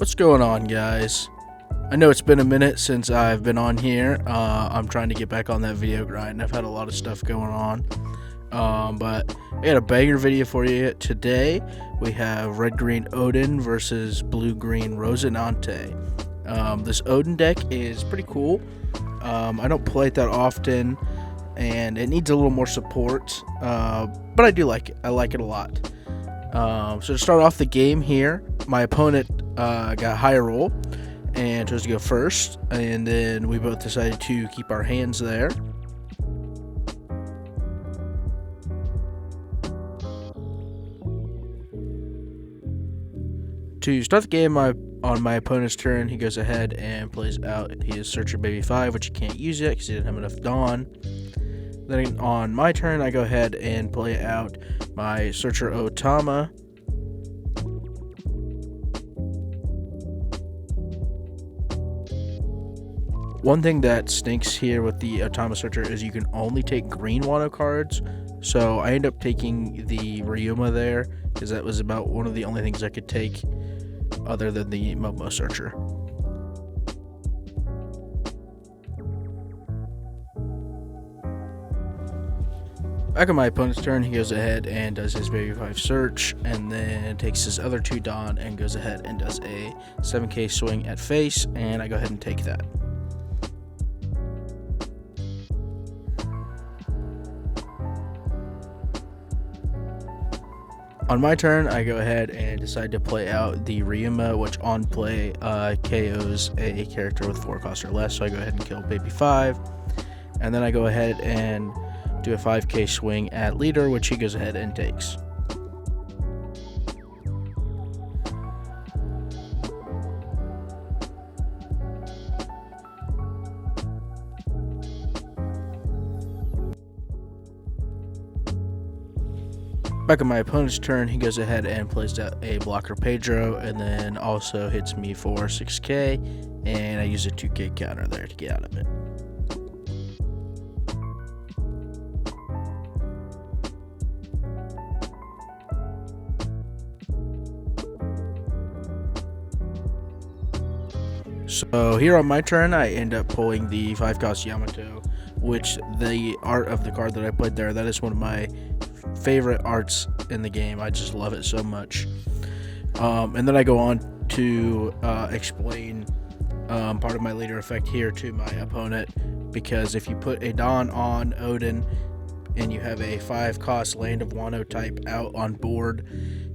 What's going on, guys? I know it's been a minute since I've been on here. I'm trying to get back on that video grind. I've had a lot of stuff going on. But I got a banger video for you today. We have red-green Oden versus blue-green Rosinante. This Oden deck is pretty cool. I don't play it that often, and it needs a little more support. But I do like it. I like it a lot. So to start off the game here, my opponent got higher roll and chose to go first, and then we both decided to keep our hands there. To start the game on my opponent's turn, he goes ahead and plays out his Searcher Baby 5, which he can't use yet because he didn't have enough Dawn. Then on my turn, I go ahead and play out my Searcher Otama. One thing that stinks here with the Otama Searcher is you can only take green Wano cards, so I end up taking the Ryuma there, because that was about one of the only things I could take other than the Momo Searcher. Back on my opponent's turn, he goes ahead and does his Baby 5 search, and then takes his other 2 Dawn and goes ahead and does a 7k swing at face, and I go ahead and take that. On my turn, I go ahead and decide to play out the Ryuma, which on play KOs a character with 4 cost or less, so I go ahead and kill Baby 5, and then I go ahead and do a 5k swing at leader, which he goes ahead and takes. Back on my opponent's turn, he goes ahead and plays out a blocker Pedro, and then also hits me for 6k, and I use a 2k counter there to get out of it. So here on my turn, I end up pulling the 5 cost Yamato, which the art of the card that I played there, that is one of my favorite arts in the game. I just love it so much. And then I go on to explain part of my leader effect here to my opponent, because if you put a Dawn on Oden and you have a 5 cost Land of Wano type out on board,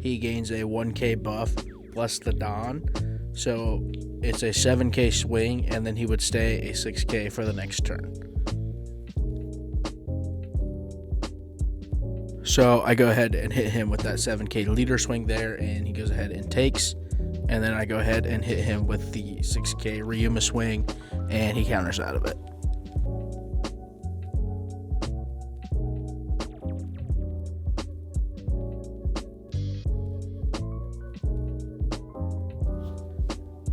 he gains a 1k buff plus the Dawn. So it's a 7k swing, and then he would stay a 6k for the next turn. So I go ahead and hit him with that 7k leader swing there, and he goes ahead and takes. And then I go ahead and hit him with the 6k Ryuma swing, and he counters out of it.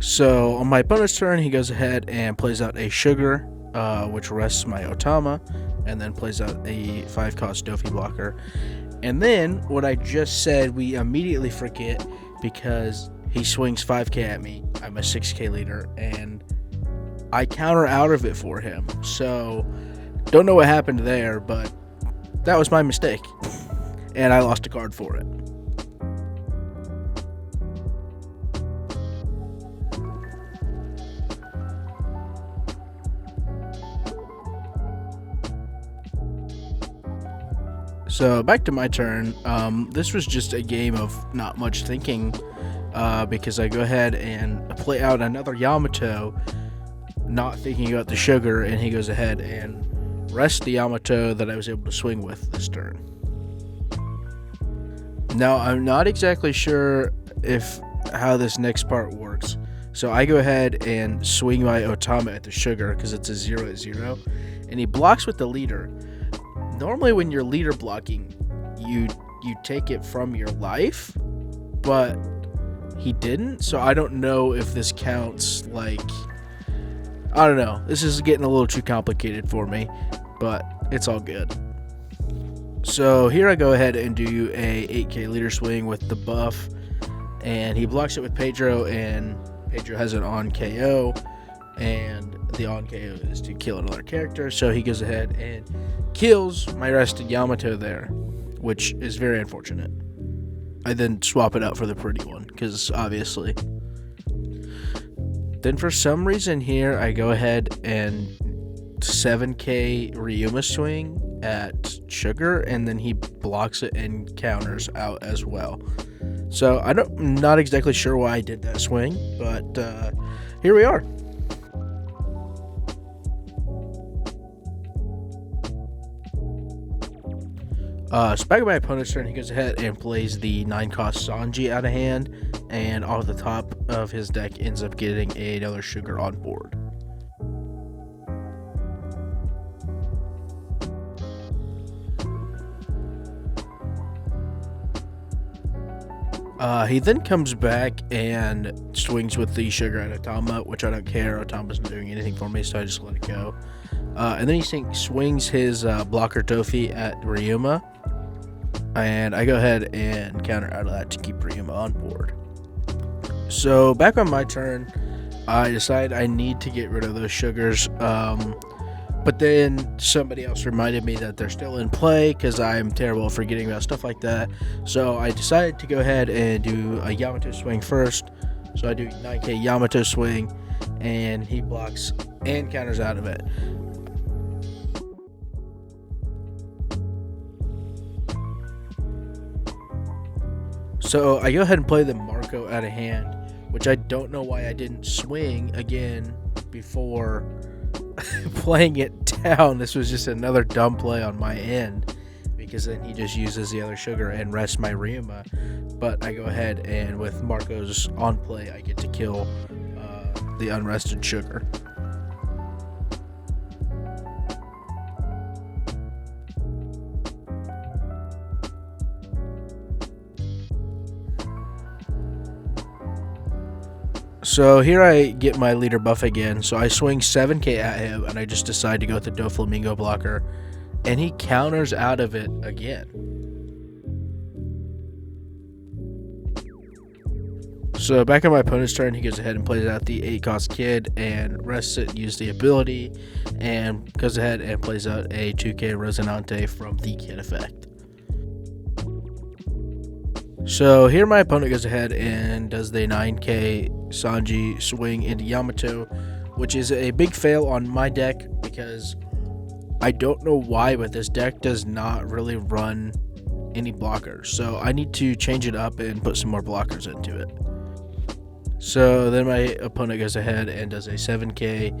So on my opponent's turn, he goes ahead and plays out a Sugar, which rests my Otama, and then plays out a 5 cost Dofi blocker. And then what I just said, we immediately forget, because he swings 5k at me. I'm a 6k leader, and I counter out of it for him. So don't know what happened there, but that was my mistake, and I lost a card for it. So back to my turn. This was just a game of not much thinking, because I go ahead and play out another Yamato, not thinking about the Sugar, and he goes ahead and rests the Yamato that I was able to swing with this turn. Now I'm not exactly sure how this next part works. So I go ahead and swing my Otama at the Sugar because it's a 0/0, and he blocks with the leader. Normally when you're leader blocking, you take it from your life, but he didn't, so I don't know if this counts. Like, I don't know. This is getting a little too complicated for me, but it's all good. So here I go ahead and do a 8k leader swing with the buff, and he blocks it with Pedro, and Pedro has an on KO, and the on KO is to kill another character. So he goes ahead and kills my rested Yamato there, which is very unfortunate. I then swap it out for the pretty one, because obviously. Then for some reason here, I go ahead and 7k Ryuma swing at Sugar, and then he blocks it and counters out as well. So I'm not exactly sure why I did that swing, but here we are. So back at my opponent's turn, he goes ahead and plays the 9-cost Sanji out of hand, and off the top of his deck ends up getting another Sugar on board. He then comes back and swings with the Sugar at Otama, which I don't care. Otama's not doing anything for me, so I just let it go. And then he swings his blocker Tofi at Ryuma, and I go ahead and counter out of that to keep Ryuma on board. So back on my turn, I decide I need to get rid of those Sugars, but then somebody else reminded me that they're still in play, because I'm terrible at forgetting about stuff like that. So I decided to go ahead and do a Yamato swing first. So I do 9k Yamato swing, and he blocks and counters out of it. So I go ahead and play the Marco out of hand, which I don't know why I didn't swing again before playing it down. This was just another dumb play on my end, because then he just uses the other Sugar and rests my Ryuma. But I go ahead and with Marco's on play, I get to kill the unrested Sugar. So here I get my leader buff again, so I swing 7k at him, and I just decide to go with the Doflamingo blocker, and he counters out of it again. So back on my opponent's turn, he goes ahead and plays out the 8-cost Kid and rests it and uses the ability, and goes ahead and plays out a 2k Rosinante from the Kid effect. So here my opponent goes ahead and does the 9k Sanji swing into Yamato, which is a big fail on my deck, because I don't know why, but this deck does not really run any blockers. So I need to change it up and put some more blockers into it. So then my opponent goes ahead and does a 7k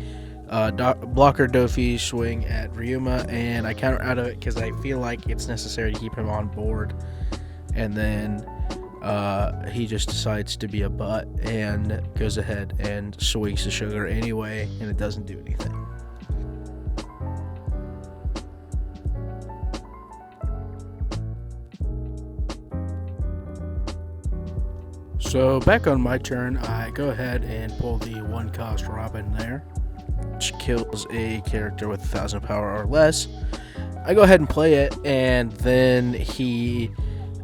blocker Dofi swing at Ryuma, and I counter out of it because I feel like it's necessary to keep him on board. And then he just decides to be a butt and goes ahead and swings the Sugar anyway, and it doesn't do anything. So back on my turn, I go ahead and pull the 1-cost Robin there, which kills a character with 1,000 power or less. I go ahead and play it, and then he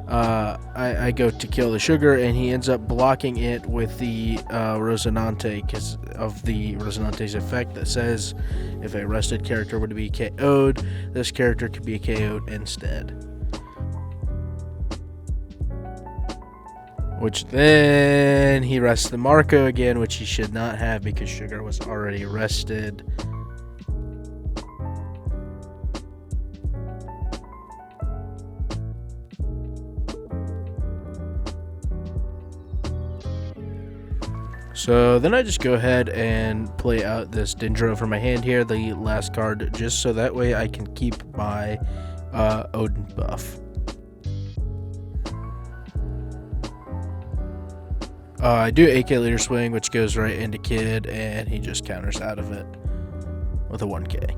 I go to kill the Sugar, and he ends up blocking it with the Rosinante, because of the Rosinante's effect that says if a rested character were to be KO'd, this character could be KO'd instead. Which then he rests the Marco again, which he should not have because Sugar was already rested. So then I just go ahead and play out this Dendro from my hand here, the last card, just so that way I can keep my Oden buff. I do 8k leader swing, which goes right into Kid, and he just counters out of it with a 1k.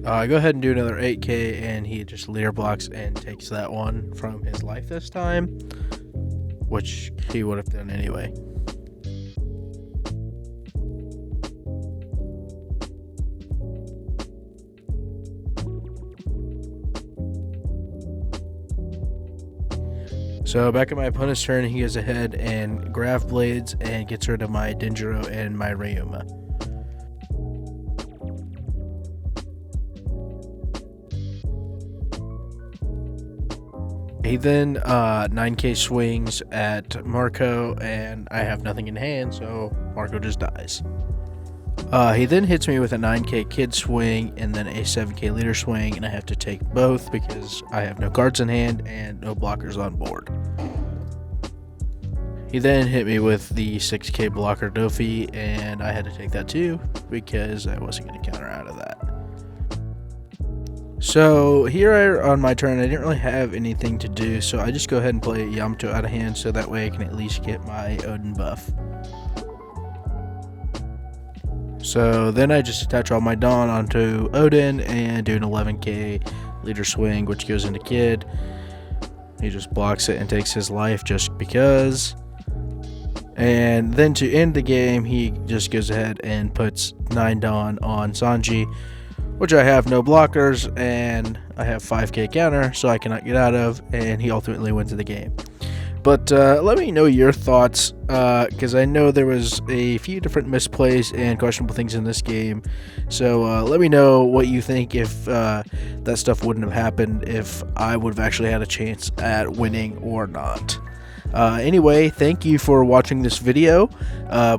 I go ahead and do another 8k, and he just leader blocks and takes that one from his life this time, which he would have done anyway. So back at my opponent's turn, he goes ahead and grab blades and gets rid of my Denjiro and my Ryuma. He then 9k swings at Marco, and I have nothing in hand, so Marco just dies. He then hits me with a 9k kid swing and then a 7k leader swing, and I have to take both because I have no cards in hand and no blockers on board. He then hit me with the 6k blocker Dofi, and I had to take that too because I wasn't going to counter out of that. So here on my turn, I didn't really have anything to do, so I just go ahead and play Yamato out of hand so that way I can at least get my Oden buff. So then I just attach all my Dawn onto Oden and do an 11k leader swing, which goes into Kid. He just blocks it and takes his life just because. And then to end the game, he just goes ahead and puts 9 Dawn on Sanji, which I have no blockers, and I have 5k counter, so I cannot get out of, and he ultimately wins the game. But let me know your thoughts, because I know there was a few different misplays and questionable things in this game. So let me know what you think if that stuff wouldn't have happened, if I would have actually had a chance at winning or not. Anyway, thank you for watching this video.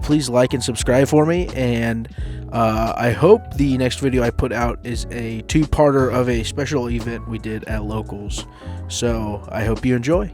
Please like and subscribe for me, and I hope the next video I put out is a two-parter of a special event we did at Locals. So I hope you enjoy.